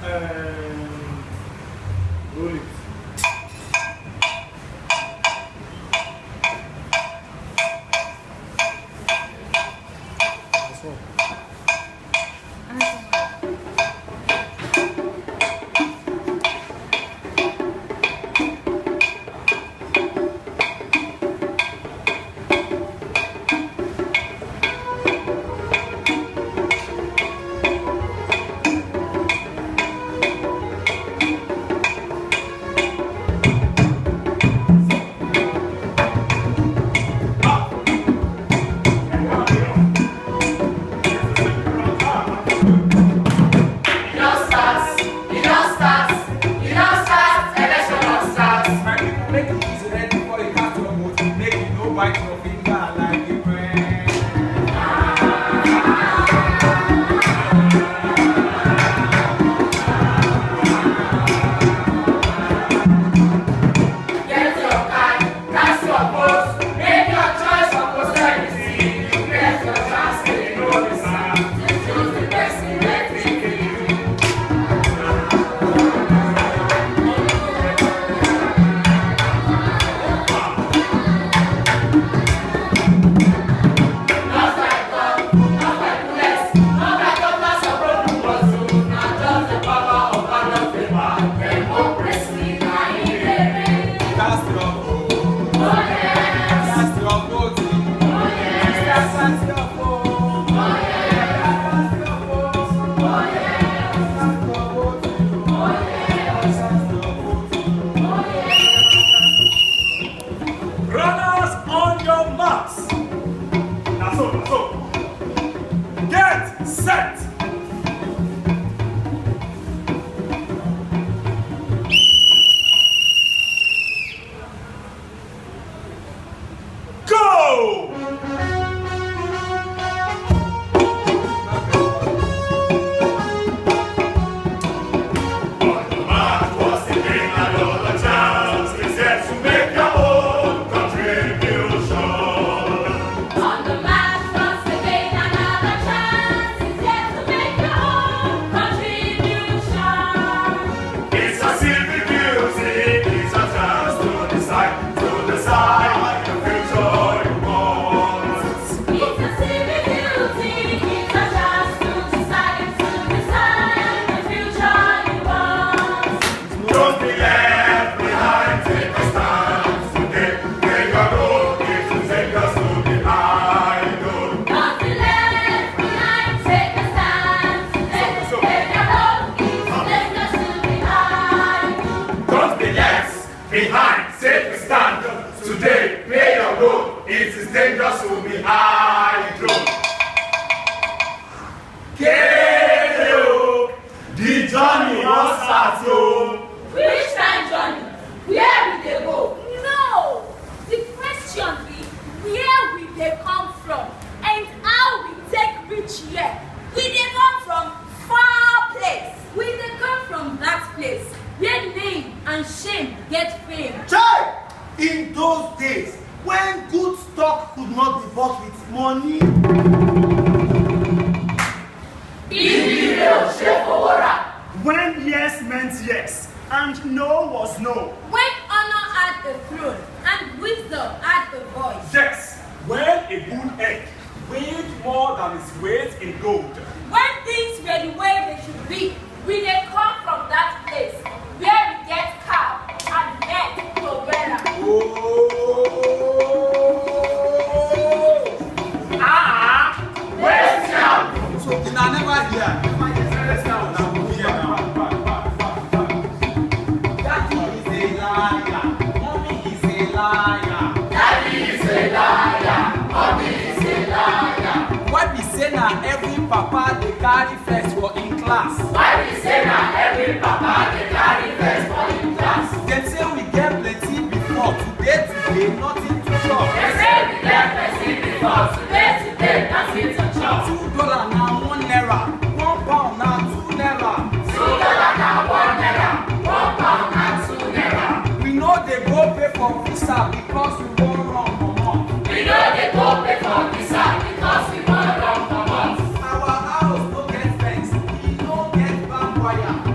Roll it. That's all.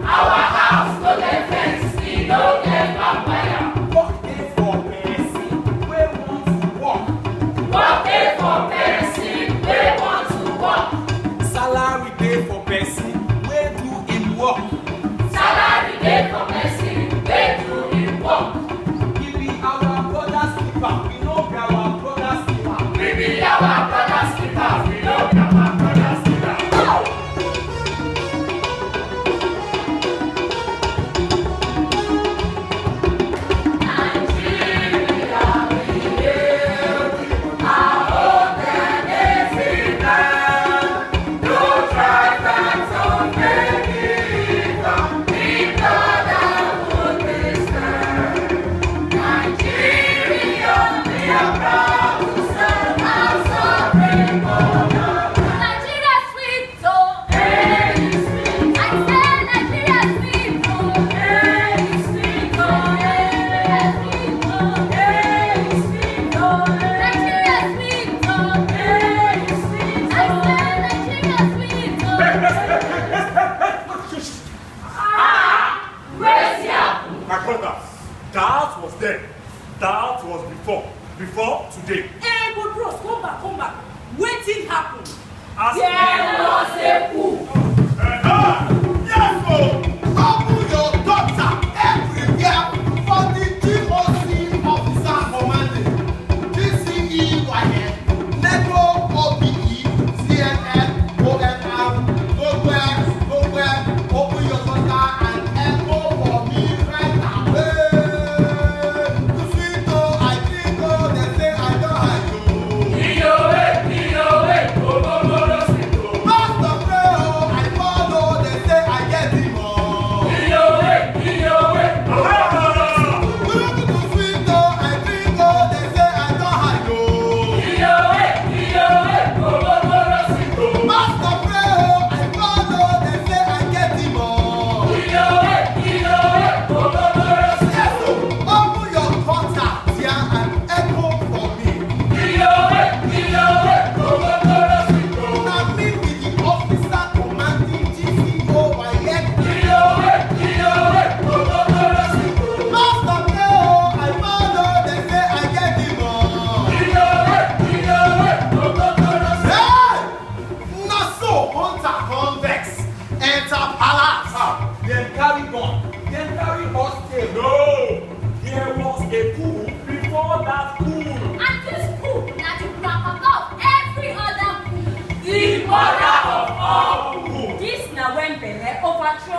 Our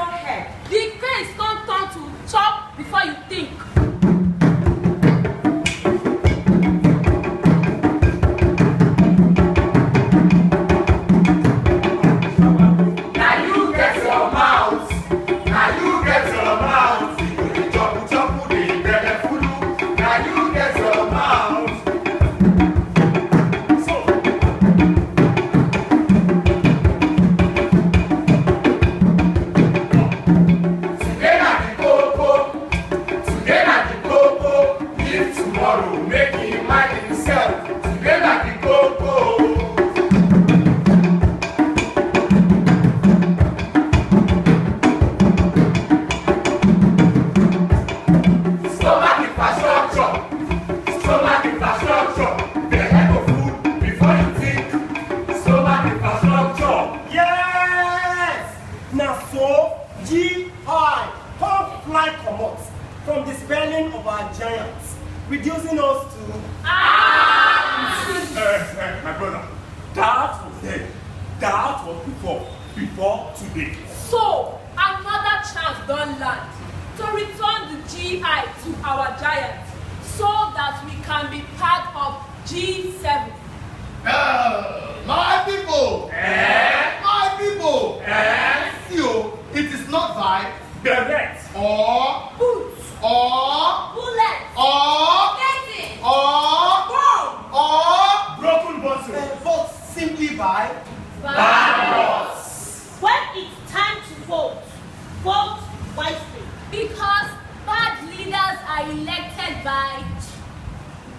iron head. The case don't turn to chop before you think. From the spelling of our giants, reducing us to my brother, that was then. That was before today. So another chance don't land to return the GI to our giants so that we can be part of G7. My people! My people! You, it is not by Direct or Boots, or bullets, or getting, or bomb, or broken bottle. but simply by virus. When it's time to vote, vote wisely. Because bad leaders are elected by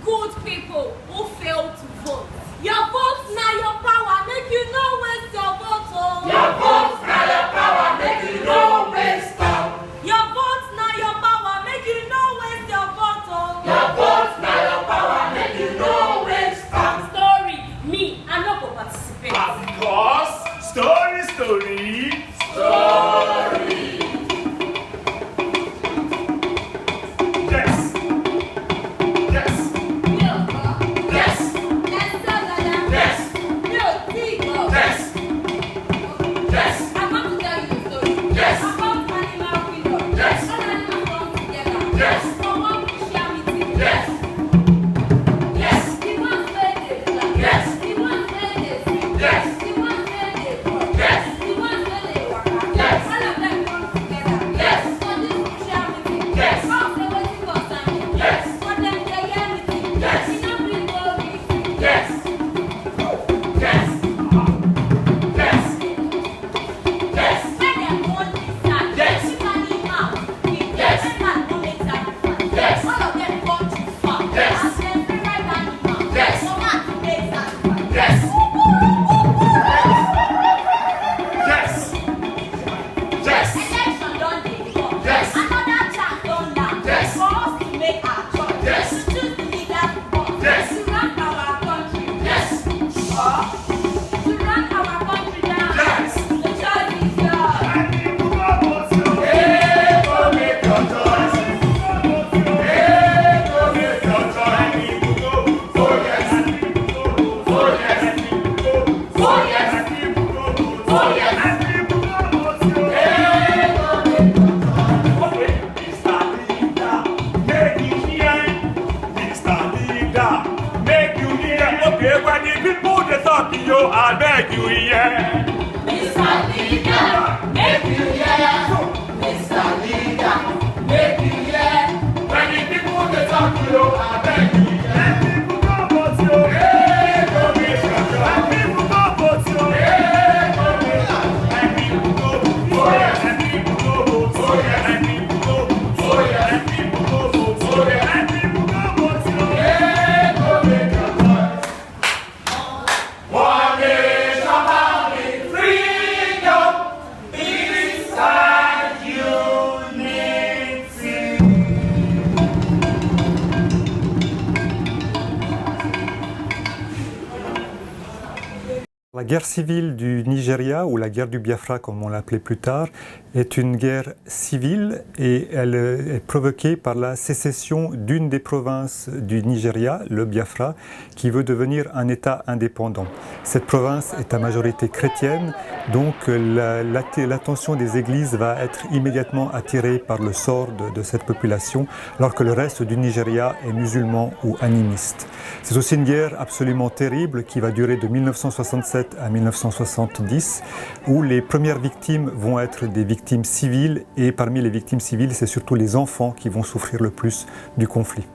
good people who fail to vote. Your vote now your power, make you no waste your vote. Oh. Your vote now your power, make you no waste time. Your vote now your power, make you no waste your vote. Oh. Your vote now your power, make you no waste time. Story, me, I'm not going to participate. Because story. Yeah. La guerre civile du Nigeria, ou la guerre du Biafra comme on l'appelait plus tard, est une guerre civile et elle est provoquée par la sécession d'une des provinces du Nigeria, le Biafra, qui veut devenir un État indépendant. Cette province est à majorité chrétienne, donc l'attention des églises va être immédiatement attirée par le sort de cette population, alors que le reste du Nigeria est musulman ou animiste. C'est aussi une guerre absolument terrible qui va durer de 1967 à 1970, où les premières victimes vont être des victimes civiles, et parmi les victimes civiles, c'est surtout les enfants qui vont souffrir le plus du conflit.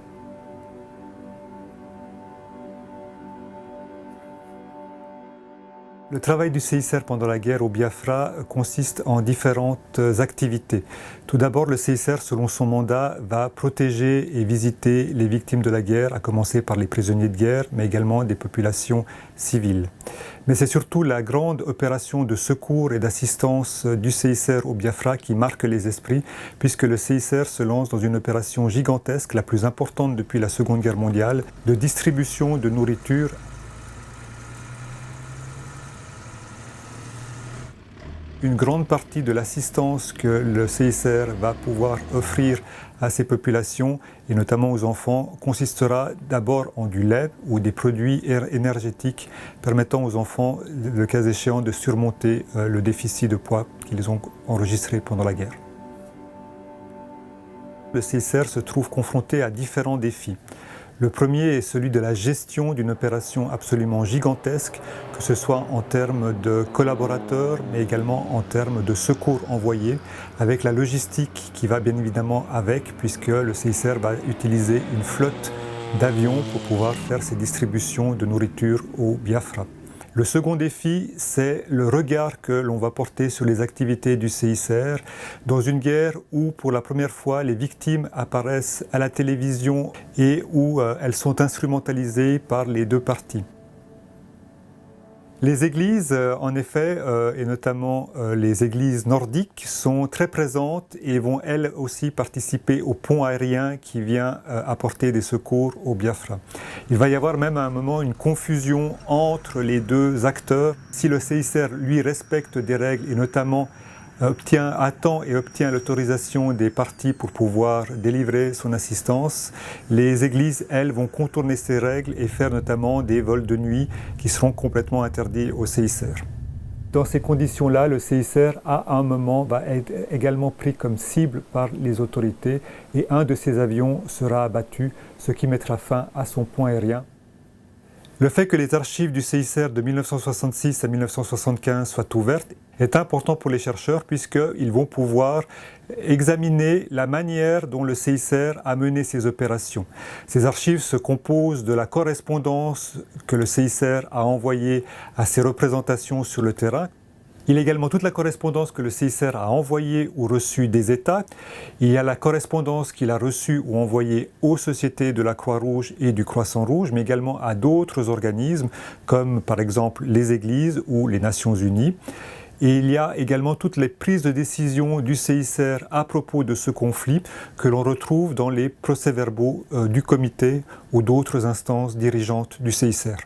Le travail du CICR pendant la guerre au Biafra consiste en différentes activités. Tout d'abord, le CICR, selon son mandat, va protéger et visiter les victimes de la guerre, à commencer par les prisonniers de guerre, mais également des populations civiles. Mais c'est surtout la grande opération de secours et d'assistance du CICR au Biafra qui marque les esprits, puisque le CICR se lance dans une opération gigantesque, la plus importante depuis la Seconde Guerre mondiale, de distribution de nourriture. Une grande partie de l'assistance que le CICR va pouvoir offrir à ces populations, et notamment aux enfants, consistera d'abord en du lait ou des produits énergétiques permettant aux enfants, le cas échéant, de surmonter le déficit de poids qu'ils ont enregistré pendant la guerre. Le CICR se trouve confronté à différents défis. Le premier est celui de la gestion d'une opération absolument gigantesque, que ce soit en termes de collaborateurs, mais également en termes de secours envoyés, avec la logistique qui va bien évidemment avec, puisque le CICR va utiliser une flotte d'avions pour pouvoir faire ces distributions de nourriture au Biafra. Le second défi, c'est le regard que l'on va porter sur les activités du CICR dans une guerre où, pour la première fois, les victimes apparaissent à la télévision et où elles sont instrumentalisées par les deux parties. Les églises, en effet, et notamment les églises nordiques, sont très présentes et vont elles aussi participer au pont aérien qui vient apporter des secours au Biafra. Il va y avoir même à un moment une confusion entre les deux acteurs. Si le CICR, lui, respecte des règles et notamment attend et obtient l'autorisation des parties pour pouvoir délivrer son assistance, les églises, elles, vont contourner ces règles et faire notamment des vols de nuit qui seront complètement interdits au CICR. Dans ces conditions-là, le CICR, à un moment, va être également pris comme cible par les autorités et un de ses avions sera abattu, ce qui mettra fin à son pont aérien. Le fait que les archives du CICR de 1966 à 1975 soient ouvertes est important pour les chercheurs puisqu'ils vont pouvoir examiner la manière dont le CICR a mené ses opérations. Ces archives se composent de la correspondance que le CICR a envoyée à ses représentations sur le terrain. Il y a également toute la correspondance que le CICR a envoyée ou reçue des États. Il y a la correspondance qu'il a reçue ou envoyée aux sociétés de la Croix-Rouge et du Croissant-Rouge, mais également à d'autres organismes, comme par exemple les Églises ou les Nations Unies. Et il y a également toutes les prises de décision du CICR à propos de ce conflit que l'on retrouve dans les procès-verbaux du comité ou d'autres instances dirigeantes du CICR.